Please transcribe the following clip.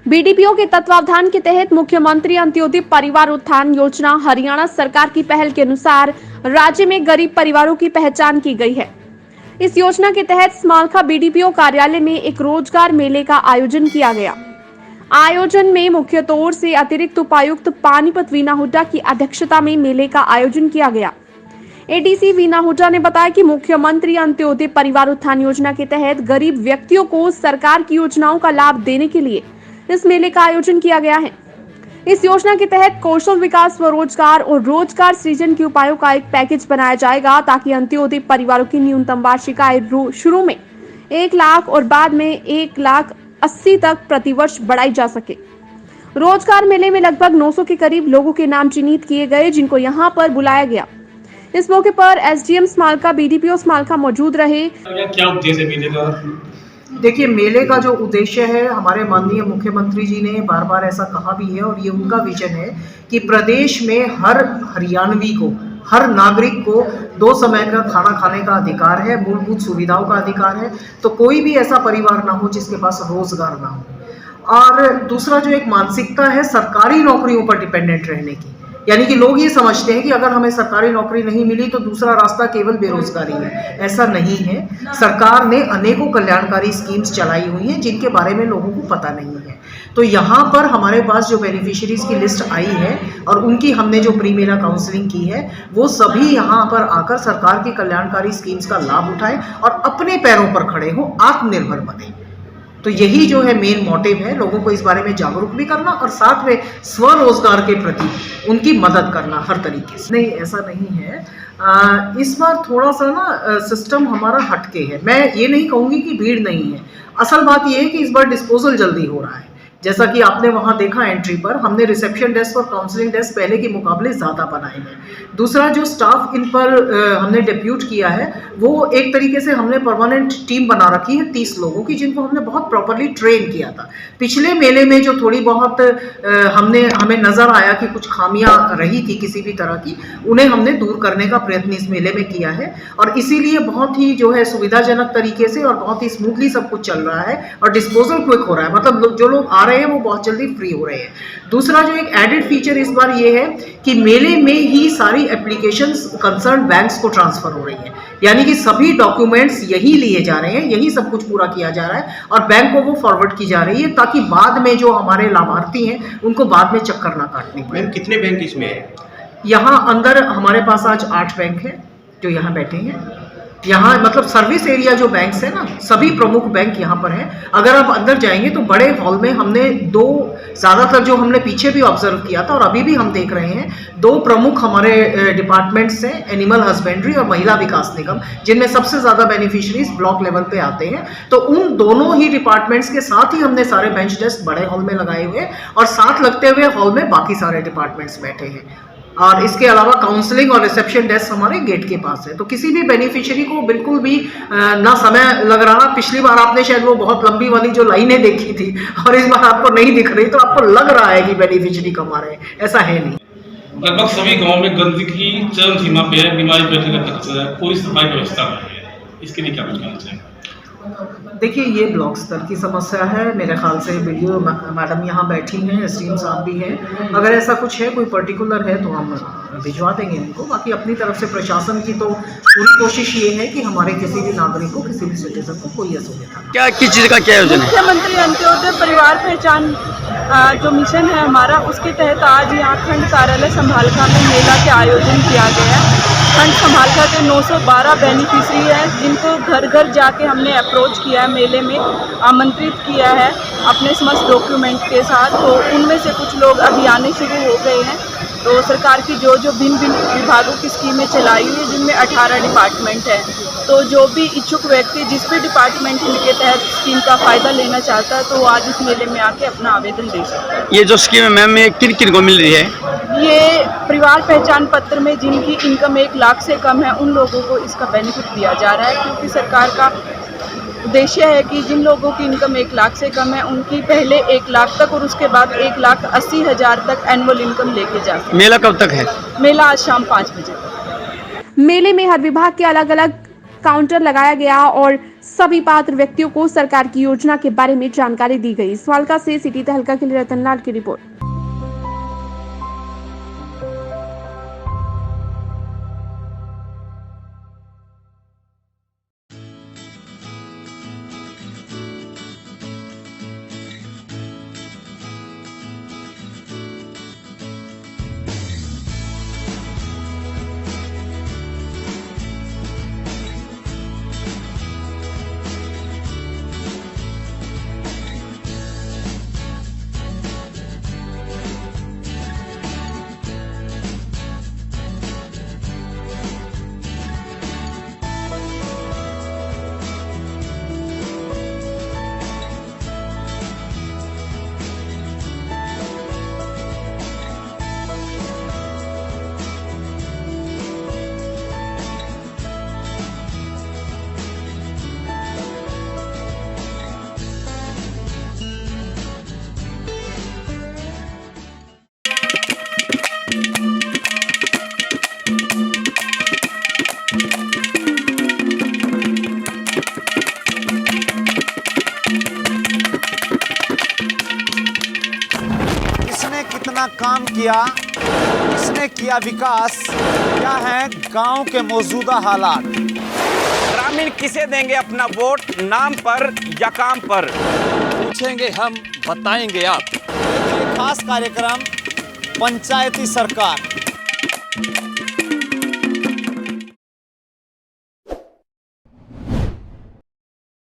BDPO के तत्वावधान के तहत मुख्यमंत्री अंत्योदय परिवार उत्थान योजना हरियाणा सरकार की पहल के अनुसार राज्य में गरीब परिवारों की पहचान की गई है। इस योजना के तहत स्मालखा बीडीपीओ कार्यालय में एक रोजगार मेले का आयोजन किया गया। आयोजन में मुख्य तौर से अतिरिक्त उपायुक्त पानीपत वीना हुड्डा की अध्यक्षता में मेले का आयोजन किया गया। एडीसी वीना हुड्डा ने बताया कि मुख्यमंत्री अंत्योदय परिवार उत्थान योजना के तहत गरीब व्यक्तियों को सरकार की योजनाओं का लाभ देने के लिए इस मेले का आयोजन किया गया है। इस योजना के तहत कौशल विकास, स्वरोजगार और रोजगार सृजन के उपायों का एक पैकेज बनाया जाएगा ताकि अंत्योदय परिवारों की न्यूनतम वार्षिक आय शुरू में 1 लाख और बाद में 1,80,000 तक प्रतिवर्ष बढ़ाई जा सके। रोजगार मेले में लगभग 900 के करीब लोगों के नाम चिन्हित किए गए, जिनको यहां पर बुलाया गया। इस मौके पर एसडीएम स्मालखा, बीडीपीओ स्मालखा मौजूद रहे। क्या उद्देश्य है मेले का? देखिए, मेले का जो उद्देश्य है, हमारे माननीय मुख्यमंत्री जी ने बार बार ऐसा कहा भी है और ये उनका विजन है कि प्रदेश में हर हरियाणवी को, हर नागरिक को 2 समय का खाना खाने का अधिकार है, मूलभूत सुविधाओं का अधिकार है। तो कोई भी ऐसा परिवार ना हो जिसके पास रोजगार ना हो। और दूसरा जो एक मानसिकता है सरकारी नौकरियों पर डिपेंडेंट रहने की, यानी कि लोग ये समझते हैं कि अगर हमें सरकारी नौकरी नहीं मिली तो दूसरा रास्ता केवल बेरोजगारी है। ऐसा नहीं है। सरकार ने अनेकों कल्याणकारी स्कीम्स चलाई हुई हैं जिनके बारे में लोगों को पता नहीं है। तो यहाँ पर हमारे पास जो बेनिफिशियरीज की लिस्ट आई है और उनकी हमने जो प्री मेला काउंसलिंग की है, वो सभी यहाँ पर आकर सरकार की कल्याणकारी स्कीम्स का लाभ उठाएं और अपने पैरों पर खड़े हों, आत्मनिर्भर बने। तो यही जो है मेन मोटिव है, लोगों को इस बारे में जागरूक भी करना और साथ में स्वरोजगार के प्रति उनकी मदद करना हर तरीके से। नहीं, ऐसा नहीं है। इस बार थोड़ा सा ना सिस्टम हमारा हटके है। मैं ये नहीं कहूँगी कि भीड़ नहीं है। असल बात ये है कि इस बार डिस्पोजल जल्दी हो रहा है। जैसा कि आपने वहाँ देखा एंट्री पर, हमने रिसेप्शन डेस्क और काउंसलिंग डेस्क पहले के मुकाबले ज़्यादा बनाए हैं। दूसरा जो स्टाफ इन पर हमने डेप्यूट किया है, वो एक तरीके से हमने परमानेंट टीम बना रखी है 30 लोगों की, जिनको हमने बहुत प्रॉपरली ट्रेन किया था। पिछले मेले में जो थोड़ी बहुत हमें नज़र आया कि कुछ खामियां रही थी किसी भी तरह की, उन्हें हमने दूर करने का प्रयत्न इस मेले में किया है और इसीलिए बहुत ही जो है सुविधाजनक तरीके से और बहुत ही स्मूथली सब कुछ चल रहा है और डिस्पोजल क्विक हो रहा है। मतलब जो लोग आ रहे हैं वो बहुत जल्दी फ्री हो रहे हैं। दूसरा जो एक एडेड फीचर इस बार ये है कि मेले में ही सारी एप्लीकेशंस कंसर्न बैंक्स को ट्रांसफर हो रही है, यानी कि सभी डॉक्यूमेंट्स यही लिए जा रहे हैं, यही सब कुछ पूरा किया जा रहा है और बैंक को वो फॉरवर्ड की जा रही है ताकि बाद में जो हमारे लाभार्थी हैं उनको बाद में चक्कर ना काटने पड़े। मैम, कितने बैंक इसमें है? यहाँ अंदर हमारे पास आज 8 बैंक है जो यहाँ बैठे हैं। यहाँ मतलब सर्विस एरिया जो बैंक्स है ना, सभी प्रमुख बैंक यहाँ पर हैं। अगर आप अंदर जाएंगे तो बड़े हॉल में हमने 2, ज़्यादातर जो हमने पीछे भी ऑब्जर्व किया था और अभी भी हम देख रहे हैं, 2 प्रमुख हमारे डिपार्टमेंट्स हैं, एनिमल हस्बेंड्री और महिला विकास निगम, जिनमें सबसे ज़्यादा बेनिफिशरीज ब्लॉक लेवल पे आते हैं। तो उन दोनों ही डिपार्टमेंट्स के साथ ही हमने सारे बेंच डेस्क बड़े हॉल में लगाए हुए और साथ लगते हुए हॉल में बाकी सारे डिपार्टमेंट्स बैठे हैं। और इसके अलावा काउंसलिंग और रिसेप्शन डेस्क हमारे गेट के पास है। तो किसी भी बेनिफिशियरी को बिल्कुल भी ना समय लग रहा। पिछली बार आपने शायद वो बहुत लंबी वाली जो लाइनें देखी थी और इस बार आपको नहीं दिख रही, तो आपको लग रहा है कि बेनिफिशियरी कम आ रहे हैं, ऐसा है नहीं। लगभग सभी गाँव में गंदगी चरम सीमा पे है, बीमारी फैलने का खतरा है, पूरी सफाई व्यवस्था है, इसके लिए क्या कहना चाहिए? देखिए, ये ब्लॉक स्तर की समस्या है। मेरे ख्याल से वीडियो मैडम यहाँ बैठी हैं, एसडीएम साहब भी हैं। अगर ऐसा कुछ है, कोई पर्टिकुलर है तो हम भिजवा देंगे इनको। बाकी अपनी तरफ से प्रशासन की तो पूरी कोशिश ये है कि हमारे किसी भी नागरिक को, किसी भी सिटीजन को कोई असुविधा ना। क्या किस चीज़ का क्या योजना है? मुख्यमंत्री अंत्योदय परिवार पहचान जो मिशन है हमारा, उसके तहत आज यहाँ खंड कार्यालय संभालखा में मेला के आयोजन किया गया है। खंड संभालखा के 912 बेनिफिशरी हैं, जिनको घर घर जाके हमने अप्रोच किया है, मेले में आमंत्रित किया है अपने समस्त डॉक्यूमेंट के साथ। तो उनमें से कुछ लोग अभी आने शुरू हो गए हैं। तो सरकार की जो भिन्न भिन्न विभागों की स्कीमें चलाई हुई है, जिनमें 18 डिपार्टमेंट हैं। तो जो भी इच्छुक व्यक्ति जिस भी डिपार्टमेंट के तहत स्कीम का फ़ायदा लेना चाहता है, तो वो आज इस मेले में आके अपना आवेदन दे सकता है। ये जो स्कीम है मैम, ये किन किन को मिल रही है? ये परिवार पहचान पत्र में जिनकी इनकम 1 लाख से कम है, उन लोगों को इसका बेनिफिट दिया जा रहा है, क्योंकि सरकार का उद्देश्य है कि जिन लोगों की इनकम 1 लाख से कम है, उनकी पहले 1 लाख तक और उसके बाद 1,80,000 तक एनुअल इनकम लेके जा सकते। मेला कब तक है? मेला आज शाम 5 बजे तक। मेले में हर विभाग के अलग अलग काउंटर लगाया गया और सभी पात्र व्यक्तियों को सरकार की योजना के बारे में जानकारी दी गई। स्वालका से सिटी तहलका के लिए रतनलाल की रिपोर्ट। कितना काम किया, किसने किया विकास, क्या है गांव के मौजूदा हालात। ग्रामीण किसे देंगे अपना वोट, नाम पर या काम पर? पूछेंगे हम, बताएंगे आप। ये खास कार्यक्रम पंचायती सरकार